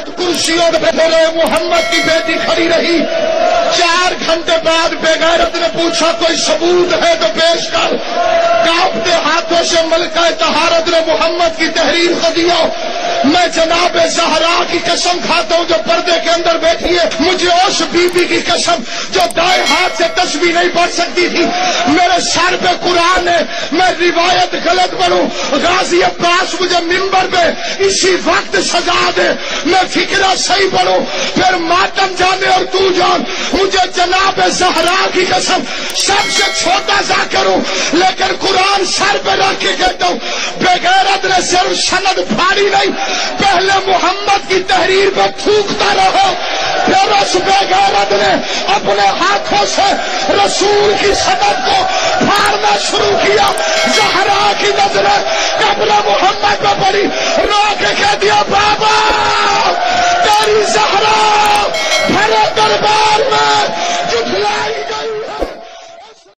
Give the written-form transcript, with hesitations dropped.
عورت کرسیوں پہ میرے محمد کی بیٹی کھڑی رہی. 4 گھنٹے بعد بے غیرت نے پوچھا کوئی ثبوت ہے تو پیش کر. کانپتے ہاتھوں سے ملکہ طہارت نے محمد کی تحریر کو دیا. میں جناب زہرا کی قسم کھاتا ہوں جو پردے کے اندر بیٹھی ہے, مجھے اس بی بی کی قسم جو دائیں ہاتھ سے تسبیح نہیں پڑھ سکتی تھی, میرے سر پہ قرآن ہے, میں روایت غلط پڑھوں, غازی عباس مجھے منبر پہ اسی وقت سزا دے, میں فکرہ صحیح پڑھوں, پھر ماتم جانے اور تو جان, مجھے جناب زہرا کی قسم سب سے چھوٹا ذاکر ہوں لیکن قرآن سر پہ رکھ کے کہتا ہوں. بے غیرت نے صرف سند پھاڑی نہیں, پہلے محمد کی تحریر پہ تھوکتا رہو, پھر اس بے غیرت نے اپنے ہاتھوں سے رسول کی سند کو پھاڑنا شروع کیا. زہرا کی نظریں قبر محمد پہ پڑی, رو کے کہہ دیا